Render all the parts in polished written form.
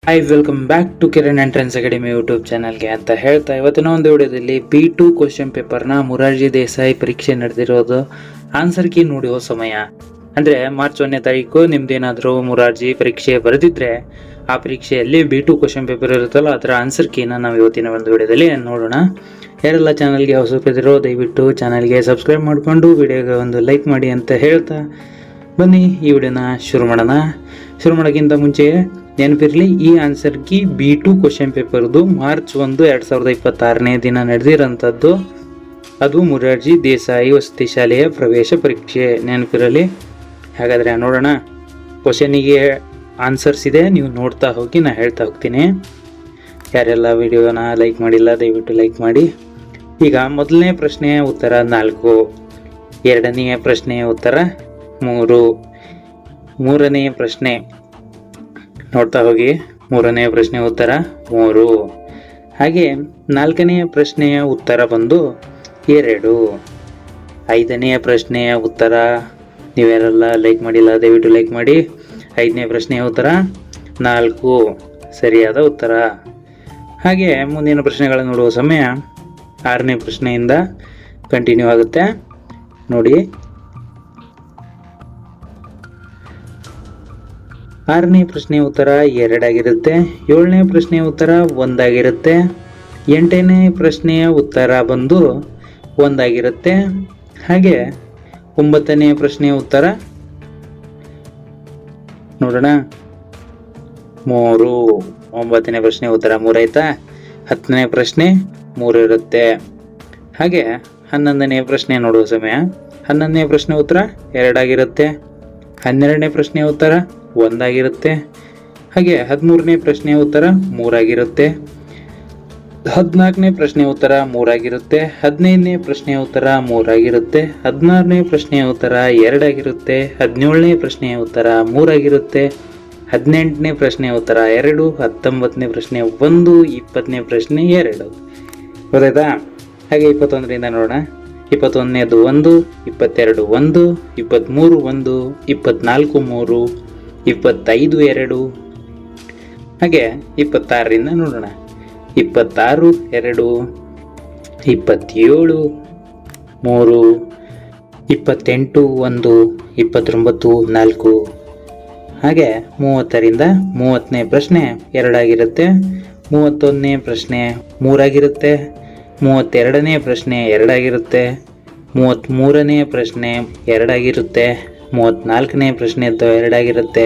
Hi, welcome back to Kiran entrance academy YouTube ಚಾನಲ್ಗೆ ಅಂತ ಹೇಳ್ತಾ ಇವತ್ತಿನ ಒಂದು ವಿಡಿಯೋದಲ್ಲಿ B2 ಕ್ವಶನ್ ಪೇಪರ್ನ ಮುರಾರ್ಜಿ ದೇಸಾಯಿ ಪರೀಕ್ಷೆ ನಡೆದಿರೋದು ಆನ್ಸರ್ ಕೀ ನೋಡುವ ಸಮಯ. ಅಂದರೆ ಮಾರ್ಚ್ 1ನೇ ತಾರೀಕು ನಿಮ್ದೇನಾದರೂ ಮುರಾರ್ಜಿ ಪರೀಕ್ಷೆ ಬರೆದಿದ್ರೆ ಆ ಪರೀಕ್ಷೆಯಲ್ಲಿ B2 ಕ್ವಶನ್ ಪೇಪರ್ ಇರುತ್ತಲ್ಲ ಅದರ ಆನ್ಸರ್ ಕೀನ ನಾವು ಇವತ್ತಿನ ಒಂದು ವಿಡಿಯೋದಲ್ಲಿ ನೋಡೋಣ. ಯಾರೆಲ್ಲ ಚಾನಲ್ಗೆ ಹೊಸಬಿದ್ದಿರೋ ದಯವಿಟ್ಟು ಚಾನಲ್ಗೆ ಸಬ್ಸ್ಕ್ರೈಬ್ ಮಾಡಿಕೊಂಡು ವಿಡಿಯೋಗೆ ಒಂದು ಲೈಕ್ ಮಾಡಿ ಅಂತ ಹೇಳ್ತಾ ಬನ್ನಿ ಈ ವಿಡಿಯೋನ ಶುರು ಮಾಡೋಣ. ಶುರು ಮಾಡೋಕ್ಕಿಂತ ಮುಂಚೆ ನೆನಪಿರಲಿ, ಈ ಆನ್ಸರ್ ಕೀ B2 ಕ್ವಶನ್ ಪೇಪರ್ದು ಮಾರ್ಚ್ 1, 2026ನೇ ದಿನ ನಡೆದಿರೋಂಥದ್ದು. ಅದು ಮುರಾರ್ಜಿ ದೇಸಾಯಿ ವಸತಿ ಶಾಲೆಯ ಪ್ರವೇಶ ಪರೀಕ್ಷೆ, ನೆನಪಿರಲಿ. ಹಾಗಾದರೆ ನೋಡೋಣ. ಕ್ವಶನಿಗೆ ಆನ್ಸರ್ಸ್ ಇದೆ, ನೀವು ನೋಡ್ತಾ ಹೋಗಿ ನಾನು ಹೇಳ್ತಾ ಹೋಗ್ತೀನಿ. ಯಾರೆಲ್ಲ ವಿಡಿಯೋನ ಲೈಕ್ ಮಾಡಿಲ್ಲ ದಯವಿಟ್ಟು ಲೈಕ್ ಮಾಡಿ. ಈಗ ಮೊದಲನೇ ಪ್ರಶ್ನೆಯ ಉತ್ತರ 4, ಎರಡನೆಯ ಪ್ರಶ್ನೆಯ ಉತ್ತರ 3, ಮೂರನೆಯ ಪ್ರಶ್ನೆ ನೋಡ್ತಾ ಹೋಗಿ. ಮೂರನೆಯ ಪ್ರಶ್ನೆಯ ಉತ್ತರ 3. ಹಾಗೆ ನಾಲ್ಕನೆಯ ಪ್ರಶ್ನೆಯ ಉತ್ತರ ಬಂದು 2. ಐದನೆಯ ಪ್ರಶ್ನೆಯ ಉತ್ತರ, ನೀವ್ಯಾರೆಲ್ಲ ಲೈಕ್ ಮಾಡಿಲ್ಲ ದಯವಿಟ್ಟು ಲೈಕ್ ಮಾಡಿ. 5ನೇ ಪ್ರಶ್ನೆಯ ಉತ್ತರ 4, ಸರಿಯಾದ ಉತ್ತರ. ಹಾಗೆ ಮುಂದಿನ ಪ್ರಶ್ನೆಗಳನ್ನು ನೋಡುವ ಸಮಯ 6ನೇ ಪ್ರಶ್ನೆಯಿಂದ ಕಂಟಿನ್ಯೂ ಆಗುತ್ತೆ ನೋಡಿ. 6ನೇ ಪ್ರಶ್ನೆಯ ಉತ್ತರ 2 ಆಗಿರುತ್ತೆ. 7ನೇ ಪ್ರಶ್ನೆಯ ಉತ್ತರ 1 ಆಗಿರುತ್ತೆ. 8ನೇ ಪ್ರಶ್ನೆಯ ಉತ್ತರ ಬಂದು 1 ಆಗಿರುತ್ತೆ. ಹಾಗೆ 9ನೇ ಪ್ರಶ್ನೆಯ ಉತ್ತರ ನೋಡೋಣ 3. 9ನೇ ಪ್ರಶ್ನೆಯ ಉತ್ತರ 3 ಆಯ್ತಾ. 10ನೇ ಪ್ರಶ್ನೆ 3 ಇರುತ್ತೆ. ಹಾಗೆ 11ನೇ ಪ್ರಶ್ನೆ ನೋಡುವ ಸಮಯ 11ನೇ ಪ್ರಶ್ನೆ ಉತ್ತರ 2 ಆಗಿರುತ್ತೆ. 12ನೇ ಪ್ರಶ್ನೆಯ ಉತ್ತರ 1 ಆಗಿರುತ್ತೆ. ಹಾಗೆ 13ನೇ ಪ್ರಶ್ನೆಯ ಉತ್ತರ 3 ಆಗಿರುತ್ತೆ. 14ನೇ ಪ್ರಶ್ನೆಯ ಉತ್ತರ 3 ಆಗಿರುತ್ತೆ. 15ನೇ ಪ್ರಶ್ನೆಯ ಉತ್ತರ 3 ಆಗಿರುತ್ತೆ. 16ನೇ ಪ್ರಶ್ನೆಯ ಉತ್ತರ 2 ಆಗಿರುತ್ತೆ. 17ನೇ ಪ್ರಶ್ನೆಯ ಉತ್ತರ 3 ಆಗಿರುತ್ತೆ. 18ನೇ ಪ್ರಶ್ನೆಯ ಉತ್ತರ 2. 19ನೇ ಪ್ರಶ್ನೆ 1. 20ನೇ ಪ್ರಶ್ನೆ 2. ಗೊತ್ತಾಯ್ತಾ? ಹಾಗೆ 21ರಿಂದ ನೋಡೋಣ. 21ನೇದು 1, 22 1, 23 1, 24 3, 25 2. ಹಾಗೆ 26ರಿಂದ ನೋಡೋಣ. 26 2, 27 3, 28 1, 29 4. ಹಾಗೆ 30ರಿಂದ 30ನೇ ಪ್ರಶ್ನೆ 2 ಆಗಿರುತ್ತೆ. 31ನೇ ಪ್ರಶ್ನೆ 3 ಆಗಿರುತ್ತೆ. 32ನೇ ಪ್ರಶ್ನೆ 2 ಆಗಿರುತ್ತೆ. 33ನೇ ಪ್ರಶ್ನೆ 2 ಆಗಿರುತ್ತೆ. 34ನೇ ಪ್ರಶ್ನೆ 2 ಆಗಿರುತ್ತೆ.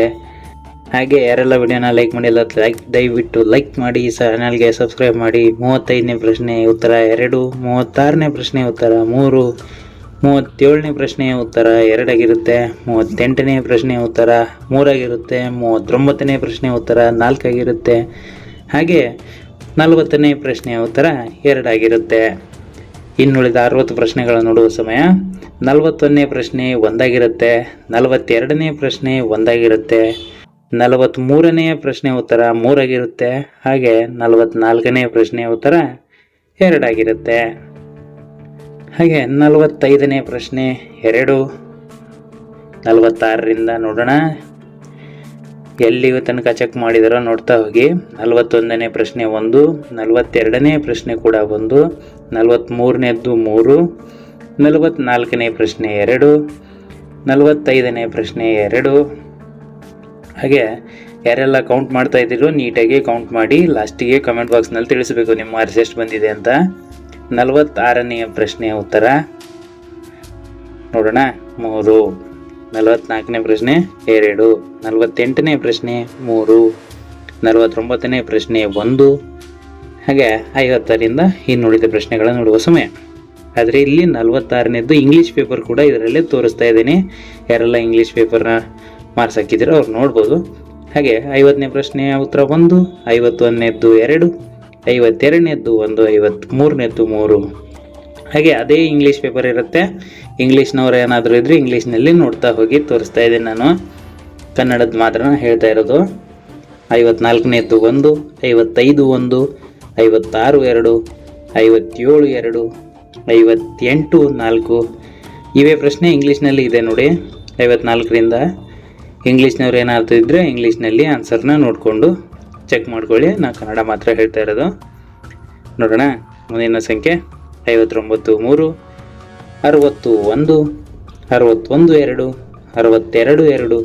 ಹಾಗೆ ಯಾರೆಲ್ಲ ವಿಡಿಯೋನ ಲೈಕ್ ಮಾಡಿಲ್ಲ ದಯವಿಟ್ಟು ಲೈಕ್ ಮಾಡಿ, ಚಾನಲ್ಗೆ ಸಬ್ಸ್ಕ್ರೈಬ್ ಮಾಡಿ. 35ನೇ ಪ್ರಶ್ನೆ ಉತ್ತರ 2. 36ನೇ ಪ್ರಶ್ನೆ ಉತ್ತರ 3. 37ನೇ ಪ್ರಶ್ನೆಯ ಉತ್ತರ 2 ಆಗಿರುತ್ತೆ. 38ನೇ ಪ್ರಶ್ನೆಯ ಉತ್ತರ 3 ಆಗಿರುತ್ತೆ. 39ನೇ ಪ್ರಶ್ನೆಯ ಉತ್ತರ 4 ಆಗಿರುತ್ತೆ. ಹಾಗೆ 40ನೇ ಪ್ರಶ್ನೆಯ ಉತ್ತರ 2 ಆಗಿರುತ್ತೆ. ಇನ್ನುಳಿದ 60 ಪ್ರಶ್ನೆಗಳನ್ನು ನೋಡುವ ಸಮಯ 41ನೇ ಪ್ರಶ್ನೆ 1 ಆಗಿರುತ್ತೆ. 42ನೇ ಪ್ರಶ್ನೆ 1 ಆಗಿರುತ್ತೆ. 43ನೇ ಪ್ರಶ್ನೆ ಉತ್ತರ 3 ಆಗಿರುತ್ತೆ. ಹಾಗೆ 44ನೇ ಪ್ರಶ್ನೆಯ ಉತ್ತರ 2 ಆಗಿರುತ್ತೆ. ಹಾಗೆ 45ನೇ ಪ್ರಶ್ನೆ 2. 46ರಿಂದ ನೋಡೋಣ. ಎಲ್ಲಿ ತನಕ ಚೆಕ್ ಮಾಡಿದಾರೋ ನೋಡ್ತಾ ಹೋಗಿ. 41ನೇ ಪ್ರಶ್ನೆ 1, 42ನೇ ಪ್ರಶ್ನೆ ಕೂಡ 1, 43ನೇದ್ದು 3, 44ನೇ ಪ್ರಶ್ನೆ 2, 45ನೇ ಪ್ರಶ್ನೆ 2. ಹಾಗೆ ಯಾರೆಲ್ಲ ಕೌಂಟ್ ಮಾಡ್ತಾ ಇದ್ದೀರೋ ನೀಟಾಗಿ ಕೌಂಟ್ ಮಾಡಿ ಲಾಸ್ಟಿಗೆ ಕಮೆಂಟ್ ಬಾಕ್ಸ್ನಲ್ಲಿ ತಿಳಿಸಬೇಕು ನಿಮ್ಮ ಮಾರ್ಕ್ಸ್ ಎಷ್ಟು ಬಂದಿದೆ ಅಂತ. 46ನೇ ಪ್ರಶ್ನೆಯ ಉತ್ತರ ನೋಡೋಣ 3. 44ನೇ ಪ್ರಶ್ನೆ 2, 48ನೇ ಪ್ರಶ್ನೆ 3, 49ನೇ ಪ್ರಶ್ನೆ 1. ಹಾಗೆ 50ರಿಂದ ಇನ್ನುಳಿದ ಪ್ರಶ್ನೆಗಳನ್ನು ನೋಡುವ ಸಮಯ. ಆದರೆ ಇಲ್ಲಿ 46ನೇದ್ದು ಇಂಗ್ಲೀಷ್ ಪೇಪರ್ ಕೂಡ ಇದರಲ್ಲೇ ತೋರಿಸ್ತಾ ಇದ್ದೀನಿ. ಯಾರೆಲ್ಲ ಇಂಗ್ಲೀಷ್ ಪೇಪರ್ನ ಮಾರ್ಕ್ಸ್ ಹಾಕಿದ್ದೀರೋ ಅವ್ರು ನೋಡ್ಬೋದು. ಹಾಗೆ 50ನೇ ಪ್ರಶ್ನೆಯ ಉತ್ತರ 1, 51ನೇದ್ದು 2, 52ನೇದ್ದು 1, 53ನೇದ್ದು 3. ಹಾಗೆ ಅದೇ ಇಂಗ್ಲೀಷ್ ಪೇಪರ್ ಇರುತ್ತೆ. ಇಂಗ್ಲೀಷ್ನವ್ರು ಏನಾದರೂ ಇದ್ದರೆ ಇಂಗ್ಲೀಷ್ನಲ್ಲಿ ನೋಡ್ತಾ ಹೋಗಿ ತೋರಿಸ್ತಾ ಇದ್ದೀನಿ. ನಾನು ಕನ್ನಡದ ಮಾತ್ರ ಹೇಳ್ತಾ ಇರೋದು. 54ನೇದ್ದು 1, 55 1, 56 2, 57 2, 58 4. ಇವೇ ಪ್ರಶ್ನೆ ಇಂಗ್ಲೀಷ್ನಲ್ಲಿ ಇದೆ ನೋಡಿ. 54ರಿಂದ ಇಂಗ್ಲೀಷ್ನವ್ರು ಏನಾದ್ರು ಇದ್ದರೆ ಇಂಗ್ಲೀಷ್ನಲ್ಲಿ ಆನ್ಸರ್ನ ನೋಡಿಕೊಂಡು ಚೆಕ್ ಮಾಡ್ಕೊಳ್ಳಿ. ನಾನು ಕನ್ನಡ ಮಾತ್ರ ಹೇಳ್ತಾ ಇರೋದು. ನೋಡೋಣ ಮುಂದಿನ ಸಂಖ್ಯೆ 59 3 61 61 2 62 2.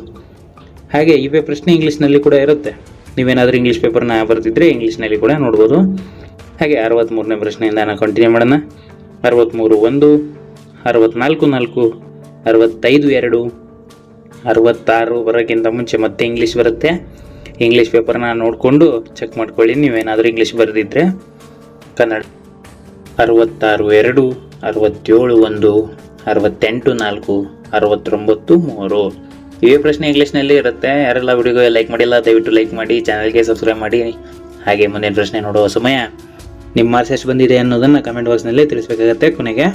ಹಾಗೆ ಇವೇ ಪ್ರಶ್ನೆ ಇಂಗ್ಲೀಷ್ನಲ್ಲಿ ಕೂಡ ಇರುತ್ತೆ. ನೀವೇನಾದರೂ ಇಂಗ್ಲೀಷ್ ಪೇಪರ್ನ ಬರ್ತಿದ್ರೆ ಇಂಗ್ಲೀಷ್ನಲ್ಲಿ ಕೂಡ ನೋಡ್ಬೋದು. ಹಾಗೆ 63ನೇ ಪ್ರಶ್ನೆಯಿಂದ ನಾನು ಕಂಟಿನ್ಯೂ ಮಾಡೋಣ. 63 1 64 4 65 2 66 ಬರೋಕ್ಕಿಂತ ಮುಂಚೆ ಮತ್ತೆ ಇಂಗ್ಲೀಷ್ ಬರುತ್ತೆ. ಇಂಗ್ಲೀಷ್ ಪೇಪರ್ನ ನೋಡಿಕೊಂಡು ಚೆಕ್ ಮಾಡ್ಕೊಳ್ಳಿ ನೀವೇನಾದರೂ ಇಂಗ್ಲೀಷ್ ಬರೆದಿದ್ರೆ. ಕನ್ನಡ 66 2 67 1 68 4 69 3. ಇವೇ ಪ್ರಶ್ನೆ ಇಂಗ್ಲೀಷ್ನಲ್ಲಿ ಇರುತ್ತೆ. ಯಾರೆಲ್ಲ ವಿಡಿಯೋಗೆ ಲೈಕ್ ಮಾಡಿಲ್ಲ ದಯವಿಟ್ಟು ಲೈಕ್ ಮಾಡಿ, ಚಾನಲ್ಗೆ ಸಬ್ಸ್ಕ್ರೈಬ್ ಮಾಡಿ. ಹಾಗೆ ಮುಂದಿನ ಪ್ರಶ್ನೆ ನೋಡುವ ಸಮಯ. ನಿಮ್ಮ ಮಾರ್ಕ್ಸ್ ಎಷ್ಟು ಬಂದಿದೆ ಅನ್ನೋದನ್ನು ಕಮೆಂಟ್ ಬಾಕ್ಸ್ನಲ್ಲಿ ತಿಳಿಸ್ಬೇಕಾಗತ್ತೆ. ಕೊನೆಗೆ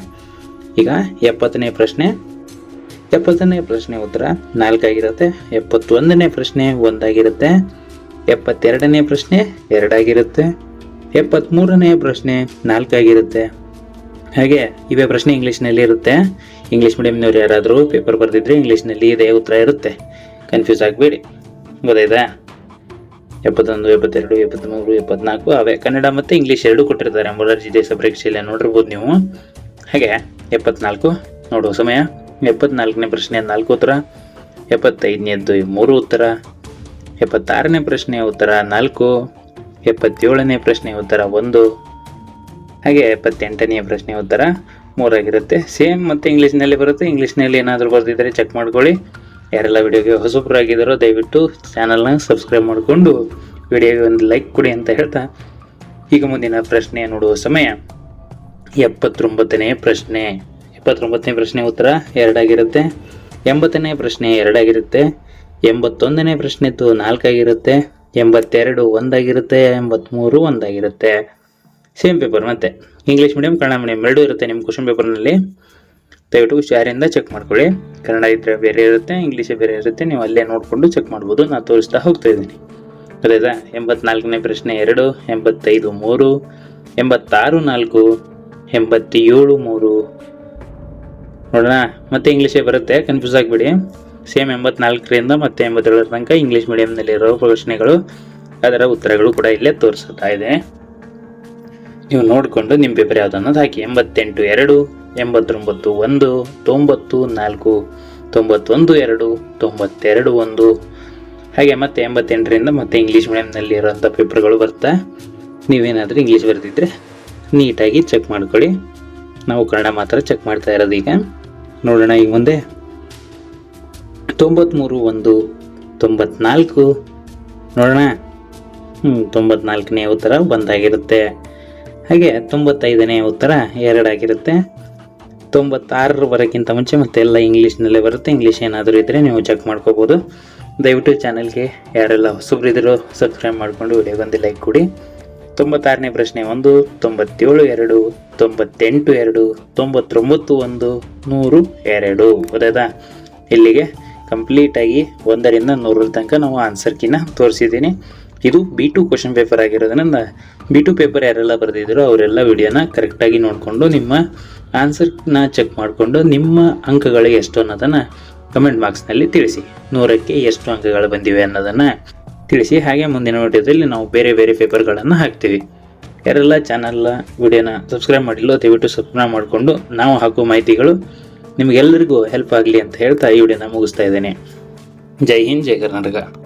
ಈಗ 70ನೇ ಪ್ರಶ್ನೆ. 70ನೇ ಪ್ರಶ್ನೆ ಉತ್ತರ 4 ಆಗಿರುತ್ತೆ. 71ನೇ ಪ್ರಶ್ನೆ 1 ಆಗಿರುತ್ತೆ. 72ನೇ ಪ್ರಶ್ನೆ 2 ಆಗಿರುತ್ತೆ. 73ನೇ ಪ್ರಶ್ನೆ 4 ಆಗಿರುತ್ತೆ. ಹಾಗೆ ಇವೇ ಪ್ರಶ್ನೆ ಇಂಗ್ಲೀಷ್ನಲ್ಲಿ ಇರುತ್ತೆ. ಇಂಗ್ಲೀಷ್ ಮೀಡಿಯಮ್ನವ್ರು ಯಾರಾದರೂ ಪೇಪರ್ ಬರೆದಿದ್ರೆ ಇಂಗ್ಲೀಷ್ನಲ್ಲಿ ಇದೇ ಉತ್ತರ ಇರುತ್ತೆ. ಕನ್ಫ್ಯೂಸ್ ಆಗಬೇಡಿ. ಗೊತ್ತಾಯ್ತಾ? 71 72 73 74 ಅವೇ ಕನ್ನಡ ಮತ್ತು ಇಂಗ್ಲೀಷ್ ಎರಡೂ ಕೊಟ್ಟಿರ್ತಾರೆ ಮೊರಾರ್ಜಿ ದೇಸಾಯಿ ಪರೀಕ್ಷೆಯಲ್ಲಿ ನೋಡಿರ್ಬೋದು ನೀವು. ಹಾಗೆ 74 ನೋಡುವ ಸಮಯ. 74ನೇ ಪ್ರಶ್ನೆ 4 ಉತ್ತರ. 75ನೇದ್ದು 3 ಉತ್ತರ. 76ನೇ ಪ್ರಶ್ನೆಯ ಉತ್ತರ 4. 77ನೇ ಪ್ರಶ್ನೆಯ ಉತ್ತರ 1. ಹಾಗೆ 78ನೇ ಪ್ರಶ್ನೆಯ ಉತ್ತರ 3 ಆಗಿರುತ್ತೆ. ಸೇಮ್ ಮತ್ತು ಇಂಗ್ಲೀಷ್ನಲ್ಲಿ ಬರುತ್ತೆ. ಇಂಗ್ಲೀಷ್ನಲ್ಲಿ ಏನಾದರೂ ಬರ್ತಿದ್ದರೆ ಚೆಕ್ ಮಾಡ್ಕೊಳ್ಳಿ. ಯಾರೆಲ್ಲ ವಿಡಿಯೋಗೆ ಹೊಸಬರಾಗಿದ್ದಾರೋ ದಯವಿಟ್ಟು ಚಾನಲ್ನ ಸಬ್ಸ್ಕ್ರೈಬ್ ಮಾಡಿಕೊಂಡು ವಿಡಿಯೋಗೆ ಒಂದು ಲೈಕ್ ಕೊಡಿ ಅಂತ ಹೇಳ್ತಾ ಈಗ ಮುಂದಿನ ಪ್ರಶ್ನೆ ನೋಡುವ ಸಮಯ. 79ನೇ ಪ್ರಶ್ನೆ. 79ನೇ ಪ್ರಶ್ನೆ ಉತ್ತರ 2 ಆಗಿರುತ್ತೆ. 80ನೇ ಪ್ರಶ್ನೆ 2 ಆಗಿರುತ್ತೆ. 81ನೇ ಪ್ರಶ್ನೆದ್ದು 4 ಆಗಿರುತ್ತೆ. 82 1 ಆಗಿರುತ್ತೆ. 83 1 ಆಗಿರುತ್ತೆ. ಸೇಮ್ ಪೇಪರ್ ಮತ್ತೆ ಇಂಗ್ಲೀಷ್ ಮೀಡಿಯಮ್ ಕನ್ನಡ ಮೀಡಿಯಮ್ ಎರಡೂ ಇರುತ್ತೆ ನಿಮ್ಮ ಕ್ವಶನ್ ಪೇಪರ್ನಲ್ಲಿ. ದಯವಿಟ್ಟು ಹುಷಾರಿಂದ ಚೆಕ್ ಮಾಡ್ಕೊಳ್ಳಿ. ಕನ್ನಡ ಇದ್ದರೆ ಬೇರೆ ಇರುತ್ತೆ, ಇಂಗ್ಲೀಷೇ ಬೇರೆ ಇರುತ್ತೆ. ನೀವು ಅಲ್ಲೇ ನೋಡಿಕೊಂಡು ಚೆಕ್ ಮಾಡ್ಬೋದು. ನಾನು ತೋರಿಸ್ತಾ ಹೋಗ್ತಾ ಇದ್ದೀನಿ. ಅದಾಯ್ತಾ? 84ನೇ ಪ್ರಶ್ನೆ 2, 85 3, 86 4, 87 3. ನೋಡೋಣ ಮತ್ತೆ ಇಂಗ್ಲೀಷೇ ಬರುತ್ತೆ, ಕನ್ಫ್ಯೂಸ್ ಆಗಿಬಿಡಿ. ಸೇಮ್ 84ರಿಂದ ಮತ್ತೆ 87 ತನಕ ಇಂಗ್ಲೀಷ್ ಮೀಡಿಯಮ್ನಲ್ಲಿರೋ ಪ್ರಶ್ನೆಗಳು, ಅದರ ಉತ್ತರಗಳು ಕೂಡ ಇಲ್ಲೇ ತೋರಿಸ್ತಾ ಇದೆ. ನೀವು ನೋಡಿಕೊಂಡು ನಿಮ್ಮ ಪೇಪರ್ ಯಾವ್ದು ಅನ್ನೋದು ಹಾಕಿ. 88 2, 89 1, 90 4, 91 2, 92 1. ಹಾಗೆ ಮತ್ತೆ 88ರಿಂದ ಮತ್ತೆ ಇಂಗ್ಲೀಷ್ ಮೀಡಿಯಮ್ನಲ್ಲಿ ಇರೋಂಥ ಪೇಪರ್ಗಳು ಬರ್ತಾ. ನೀವೇನಾದರೂ ಇಂಗ್ಲೀಷ್ ಬರೆದಿದ್ರೆ ನೀಟಾಗಿ ಚೆಕ್ ಮಾಡ್ಕೊಳ್ಳಿ. ನಾವು ಕನ್ನಡ ಮಾತ್ರ ಚೆಕ್ ಮಾಡ್ತಾ ಇರೋದು. ಈಗ ನೋಡೋಣ. ಈಗ ಮುಂದೆ 93 1, 94 ನೋಡೋಣ. 94ನೇ ಉತ್ತರ 1 ಆಗಿರುತ್ತೆ. ಹಾಗೆ 95ನೇ ಉತ್ತರ 2 ಆಗಿರುತ್ತೆ. 96 ಬರೋಕ್ಕಿಂತ ಮುಂಚೆ ಮತ್ತೆ ಎಲ್ಲ ಇಂಗ್ಲೀಷ್ನಲ್ಲೇ ಬರುತ್ತೆ. ಇಂಗ್ಲೀಷ್ ಏನಾದರೂ ಇದ್ದರೆ ನೀವು ಚೆಕ್ ಮಾಡ್ಕೋಬೋದು. ದಯವಿಟ್ಟು ಚಾನಲ್ಗೆ ಯಾರೆಲ್ಲ ಹೊಸಬ್ರಿದ್ದೀರೋ ಸಬ್ಸ್ಕ್ರೈಬ್ ಮಾಡಿಕೊಂಡು ವಿಡಿಯೋಗೊಂದು ಲೈಕ್ ಕೊಡಿ. 96ನೇ ಪ್ರಶ್ನೆ 1, 97 2, 98 2, 99 1, 100 2. ಗೊತ್ತಾಯ್ತಾ? ಇಲ್ಲಿಗೆ ಕಂಪ್ಲೀಟಾಗಿ 1ರಿಂದ 100 ತನಕ ನಾವು ಆನ್ಸರ್ ಕೀನ ತೋರಿಸಿದ್ದೀನಿ. ಇದು B2 ಕ್ವಶನ್ ಪೇಪರ್ ಆಗಿರೋದ್ರಿಂದ B2 ಪೇಪರ್ ಯಾರೆಲ್ಲ ಬರೆದಿದ್ದೀರೋ ಅವರೆಲ್ಲ ವಿಡಿಯೋನ ಕರೆಕ್ಟಾಗಿ ನೋಡಿಕೊಂಡು ನಿಮ್ಮ ಆನ್ಸರ್ನ ಚೆಕ್ ಮಾಡಿಕೊಂಡು ನಿಮ್ಮ ಅಂಕಗಳು ಎಷ್ಟು ಅನ್ನೋದನ್ನು ಕಮೆಂಟ್ ಬಾಕ್ಸ್ನಲ್ಲಿ ತಿಳಿಸಿ. 100ಕ್ಕೆ ಎಷ್ಟು ಅಂಕಗಳು ಬಂದಿವೆ ಅನ್ನೋದನ್ನು ತಿಳಿಸಿ. ಹಾಗೆ ಮುಂದಿನ ವಿಡಿಯೋದಲ್ಲಿ ನಾವು ಬೇರೆ ಬೇರೆ ಪೇಪರ್ಗಳನ್ನು ಹಾಕ್ತೀವಿ. ಯಾರೆಲ್ಲ ಚಾನಲ್ನ ವಿಡಿಯೋನ ಸಬ್ಸ್ಕ್ರೈಬ್ ಮಾಡಿಲ್ಲೋ ದಯವಿಟ್ಟು ಸಬ್ಸ್ಕ್ರೈಬ್ ಮಾಡಿಕೊಂಡು ನಾವು ಹಾಕೋ ಮಾಹಿತಿಗಳು ನಿಮಗೆಲ್ಲರಿಗೂ ಹೆಲ್ಪ್ ಆಗಲಿ ಅಂತ ಹೇಳ್ತಾ ಈ ವಿಡಿಯೋನ ಮುಗಿಸ್ತಾ ಇದ್ದೇನೆ. ಜೈ ಹಿಂದ್, ಜೈ ಕರ್ನಾಟಕ.